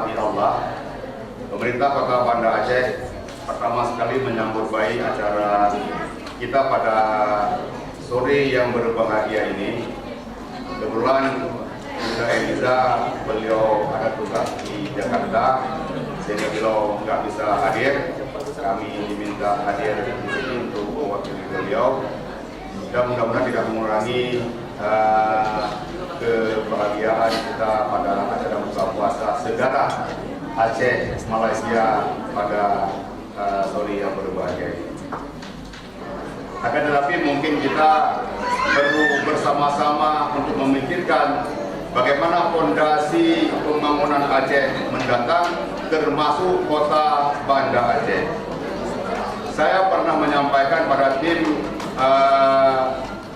dirahmati Allah, pemerintah Kota Banda Aceh pertama sekali menyambut baik acara kita pada sore yang berbahagia ini. Kebetulan Bunda Eliza, beliau ada tugas di Jakarta, sehingga beliau nggak bisa hadir. Kami diminta hadir di sini untuk mewakili beliau. Dan mudah-mudahan tidak mengurangi kebahagiaan kita pada acara buka puasa sejarah Aceh Malaysia pada sore yang berbahagia ini. Akan tetapi mungkin kita perlu bersama-sama untuk memikirkan bagaimana fondasi pembangunan Aceh mendatang, termasuk kota Banda Aceh. Saya pernah menyampaikan pada tim,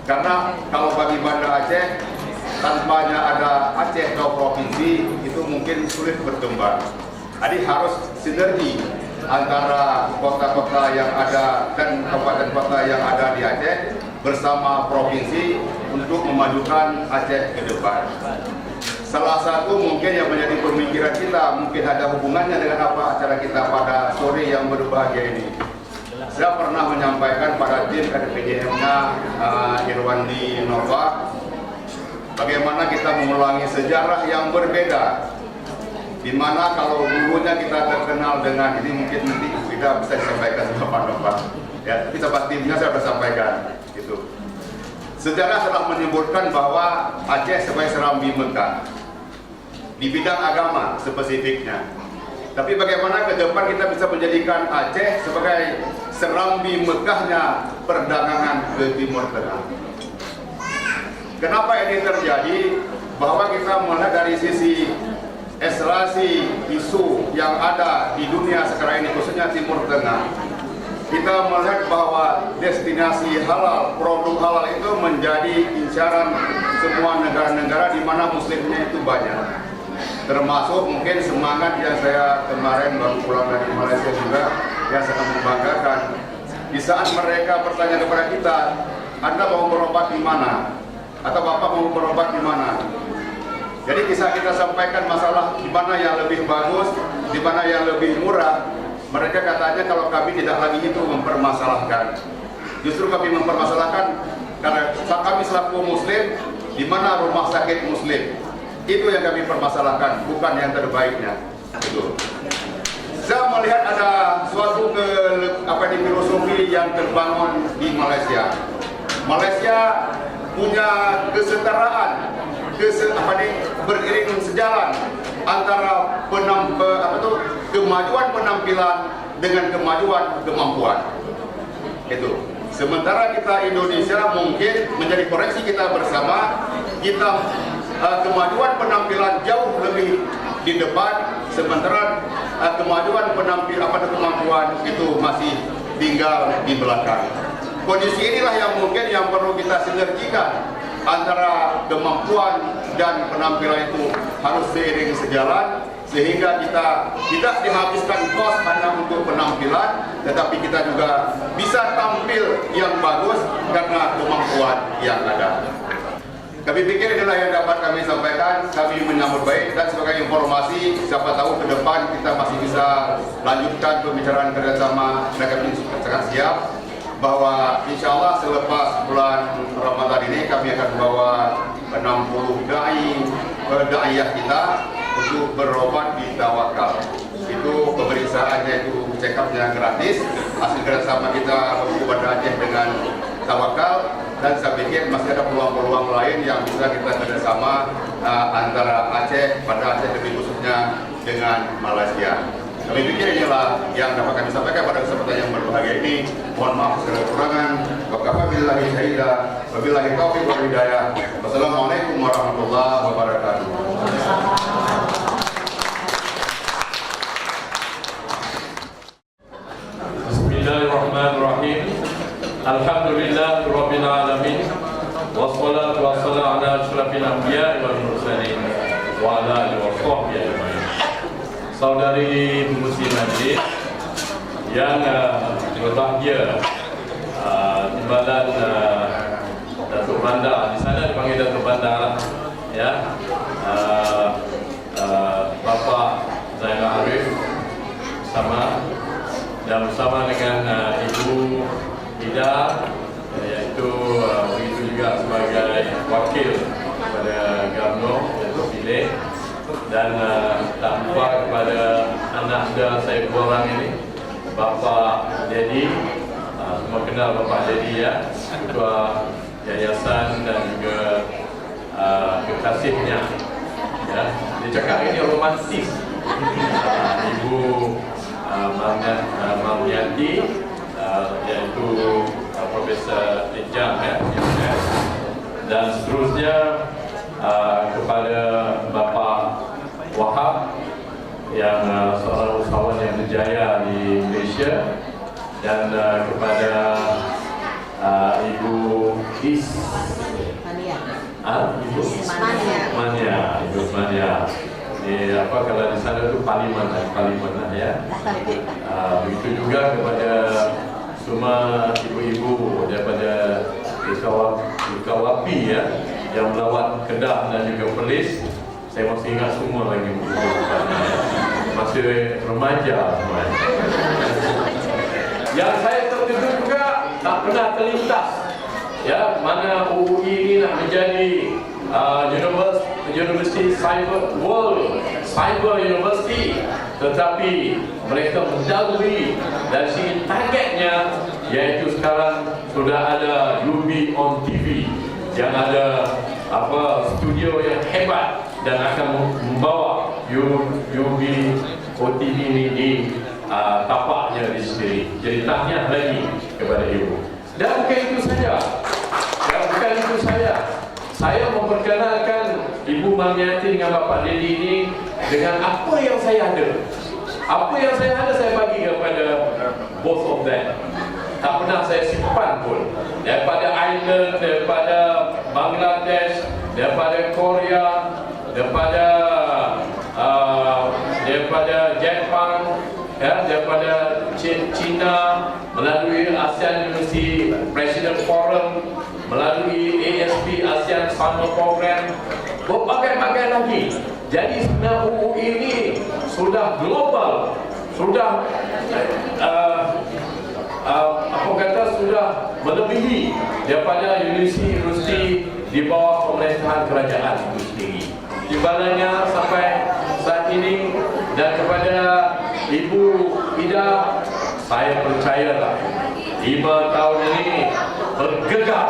karena kalau bagi Banda Aceh, tanpanya ada Aceh atau provinsi, itu mungkin sulit berkembang. Jadi harus sinergi antara kota-kota yang ada dan kabupaten kota yang ada di Aceh bersama provinsi untuk memajukan Aceh ke depan. Salah satu mungkin yang menjadi pemikiran kita, mungkin ada hubungannya dengan apa acara kita pada sore yang berbahagia ini. Saya pernah menyampaikan pada tim RPJM-nya Irwandi Nova, bagaimana kita mengulangi sejarah yang berbeda, di mana kalau dulunya kita terkenal dengan ini, mungkin nanti tidak bisa disampaikan sama Pak Nova, ya, tapi sama timnya saya sudah sampaikan. Gitu. Sejarah telah menyebutkan bahwa Aceh sebagai serambi Mekah di bidang agama spesifiknya. Tapi bagaimana ke depan kita bisa menjadikan Aceh sebagai serambi Mekahnya perdagangan ke Timur Tengah. Kenapa ini terjadi? Bahwa kita melihat dari sisi eskalasi isu yang ada di dunia sekarang ini, khususnya Timur Tengah. Kita melihat bahwa destinasi halal, produk halal itu menjadi incaran semua negara-negara di mana muslimnya itu banyak. Termasuk mungkin semangat yang saya kemarin baru pulang dari Malaysia juga, yang sangat membanggakan. Di saat mereka bertanya kepada kita, Anda mau berobat di mana? Atau Bapak mau berobat di mana? Jadi kisah kita sampaikan masalah di mana yang lebih bagus, di mana yang lebih murah. Mereka katanya kalau kami tidak lagi itu mempermasalahkan. Justru kami mempermasalahkan karena kami selaku muslim, di mana rumah sakit muslim. Itu yang kami permasalahkan, bukan yang terbaiknya. Itu. Saya melihat ada suatu filosofi yang terbangun di Malaysia. Malaysia punya kesetaraan, beriring sejalan antara kemajuan penampilan dengan kemajuan kemampuan. Itu. Sementara kita Indonesia mungkin menjadi koreksi kita bersama, kita kemajuan penampilan jauh lebih di depan, sementara kemajuan kemampuan itu masih tinggal di belakang. Kondisi inilah yang mungkin yang perlu kita sinergikan antara kemampuan dan penampilan itu harus seiring sejalan, sehingga kita tidak dihabiskan kos hanya untuk penampilan, tetapi kita juga bisa tampil yang bagus karena kemampuan yang ada. Kami pikir inilah yang dapat kami sampaikan. Kami menyambut baik, dan sebagai informasi, siapa tahu ke depan kita masih bisa lanjutkan pembicaraan kerjasama. Kami sangat siap bahwa insya Allah selepas bulan Ramadan ini kami akan membawa 60 da'iyah kita untuk berobat di Tawakal. Itu pemeriksaannya, itu check up-nya gratis. Hasil kerjasama kita Banda Aceh dengan Tawakal. Dan saya pikir masih ada peluang-peluang lain yang bisa kita kerjasama antara Aceh, Banda Aceh lebih khususnya dengan Malaysia. Kami pikir inilah yang dapat kami sampaikan pada kesempatan yang berbahagia ini. Mohon maaf segala kekurangan. Wabillahi syahida, wabillahi taufiq wal hidayah. Wassalamualaikum warahmatullahi wabarakatuh. Bismillahirrahmanirrahim. Alhamdulillah rabbil alamin. Wassalatu wassalamu ala asyrafil anbiya wal mursalin wa ala alihi washabbihi ajmain. Saudari muslimin yang berbahagia, Timbalan Datuk Banda, di sana dipanggil Datuk Banda, ya, Bapak Naila Arif sama, dan bersama dengan Ibu Ida, iaitu begitu juga sebagai wakil kepada Gabno yang terpilih, dan tak lupa kepada anak muda saya dua orang ini, Bapak Dedi, semua kenal Bapak Dedi ya, Ketua Yayasan dan juga kekasihnya ya. Dia cakap ini romantis. Ibu Marmiati, iaitu Profesor Ejam ya, dan seterusnya kepada Bapak Wahab yang seorang usahawan yang berjaya di Malaysia, dan kepada Ibu Ibu Mania. Ini apa kalau di sana tu parlimen lah ya. Begitu juga kepada semua ibu-ibu daripada Ukawapi ya, yang melawat Kedah dan juga Perlis. Saya masih ingat semua lagi masih remaja semua. Yang saya terkejut juga tak pernah terlintas ya, mana UI ini nak menjadi University Cyber World Cyber University, tetapi mereka mendahului dari segi targetnya, iaitu sekarang sudah ada UB on TV yang ada studio yang hebat dan akan membawa UB OTV ini di tapaknya di sendiri. Jadi tahniah lagi kepada ibu. Dan bukan itu saja. Saya memperkenalkan Ibu Marmiati dengan Bapak Dedi ini dengan apa yang saya ada. Apa yang saya ada saya bagi kepada both of them. Tak pernah saya simpan pun. Daripada Ireland, daripada Bangladesh, daripada Korea, daripada Jepang, ya, daripada China, melalui ASEAN University President Forum, melalui ASP ASEAN Summer Program, berbagai-bagai lagi. Jadi sebenarnya UU ini sudah global, sudah sudah melebihi daripada universiti di bawah pemerintahan kerajaan itu sendiri. Timbalannya sampai saat ini, dan kepada Ibu Ida, saya percayalah 5 tahun ini bergegar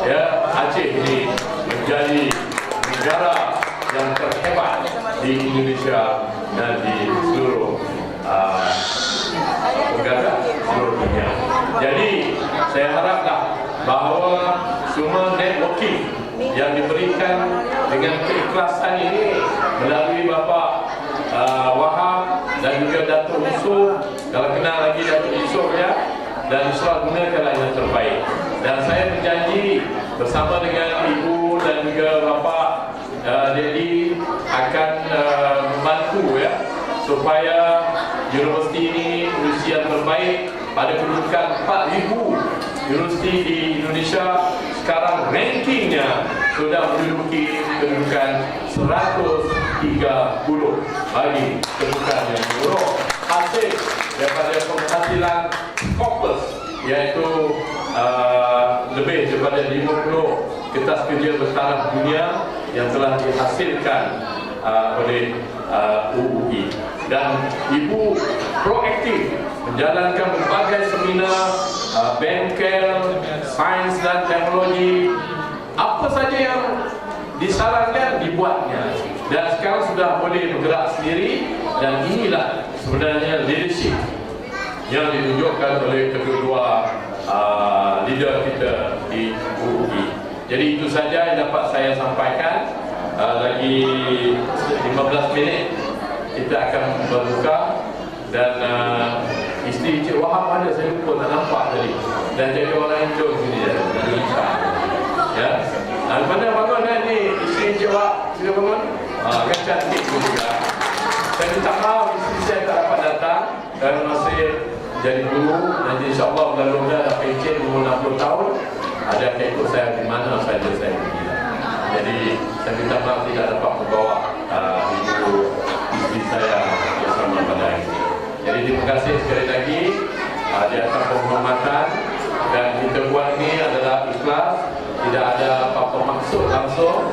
ya, Aceh ini menjadi negara yang terhebat di Indonesia dan di seluruh seluruh dunia. Jadi saya haraplah bahawa semua networking yang diberikan dengan keikhlasan ini melalui Bapak Wahab dan juga Datuk Yusof, kalau kenal lagi Datuk Yusof ya, dan insyaAllah gunakanlah yang terbaik. Dan saya berjanji bersama dengan Ibu dan juga Bapak Dedi akan membantu ya, supaya universiti ini universiti yang terbaik pada kedudukan 4,000 universiti di Indonesia. Sekarang rankingnya sudah menduduki kedudukan 130 bagi kedudukan yang buruk, hasil daripada penghasilan Scopus, iaitu lebih daripada 50 kertas kerja bertaraf dunia yang telah dihasilkan oleh UUI. Dan Ibu proaktif menjalankan berbagai seminar, bengkel, sains dan teknologi, apa saja yang disarankan dibuatnya, dan sekarang sudah boleh bergerak sendiri. Dan inilah sebenarnya leadership yang ditunjukkan oleh kedua-dua leader kita di UUI. Jadi itu saja yang dapat saya sampaikan. Lagi 15 minit kita akan berbuka, dan isteri Cik Wahab ada, saya lupa tak nampak tadi, dan jadi orang Indo sini ya. Mana bangun ni isteri Cik Wahab, sila bangun. Kan cantik pun juga. Saya minta maaf isteri saya tak dapat datang dan masih jadi guru. Nanti insyaAllah bulan-bulan dah pencet umur 60 tahun, ada akan ikut saya di mana saja saya pergi. Jadi saya minta maaf tidak dapat membawa ibu isteri saya yang lain. Jadi terima kasih sekali lagi di atas penghormatan, dan kita buat ini adalah ikhlas, tidak ada apa-apa maksud langsung,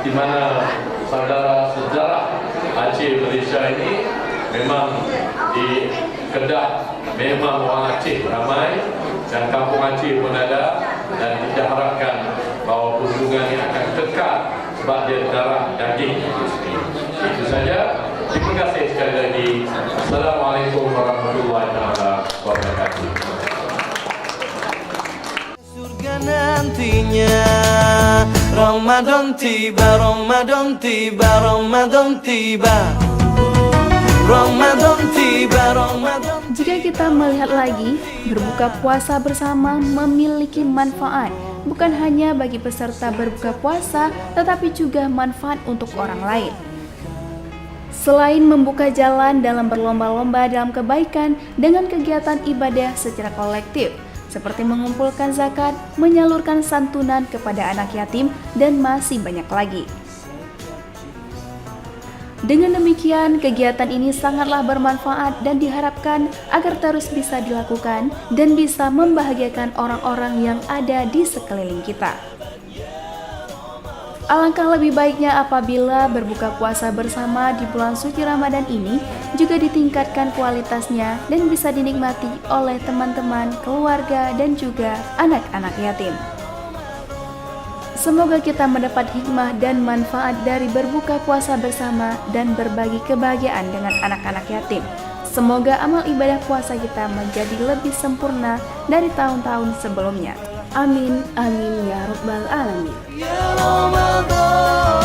di mana saudara-saudara Aceh Malaysia ini memang di Kedah memang orang Aceh ramai, dan kampung Aceh pun ada, dan kita harapkan bahawa kunjungan ini akan kekal sebab dia darah daging. Itu saja. Terima kasih sekali lagi. Assalamualaikum warahmatullahi wabarakatuh. Surga nantinya, Ramadan tiba, Ramadan tiba, Ramadan tiba, Ramadan tiba, Ramadan. Jika kita melihat lagi, berbuka puasa bersama memiliki manfaat, bukan hanya bagi peserta berbuka puasa, tetapi juga manfaat untuk orang lain. Selain membuka jalan dalam berlomba-lomba dalam kebaikan dengan kegiatan ibadah secara kolektif, seperti mengumpulkan zakat, menyalurkan santunan kepada anak yatim, dan masih banyak lagi. Dengan demikian, kegiatan ini sangatlah bermanfaat dan diharapkan agar terus bisa dilakukan dan bisa membahagiakan orang-orang yang ada di sekeliling kita. Alangkah lebih baiknya apabila berbuka puasa bersama di bulan suci Ramadan ini juga ditingkatkan kualitasnya dan bisa dinikmati oleh teman-teman, keluarga, dan juga anak-anak yatim. Semoga kita mendapat hikmah dan manfaat dari berbuka puasa bersama dan berbagi kebahagiaan dengan anak-anak yatim. Semoga amal ibadah puasa kita menjadi lebih sempurna dari tahun-tahun sebelumnya. Amin, amin ya rabbal alamin. Ya Ramadan.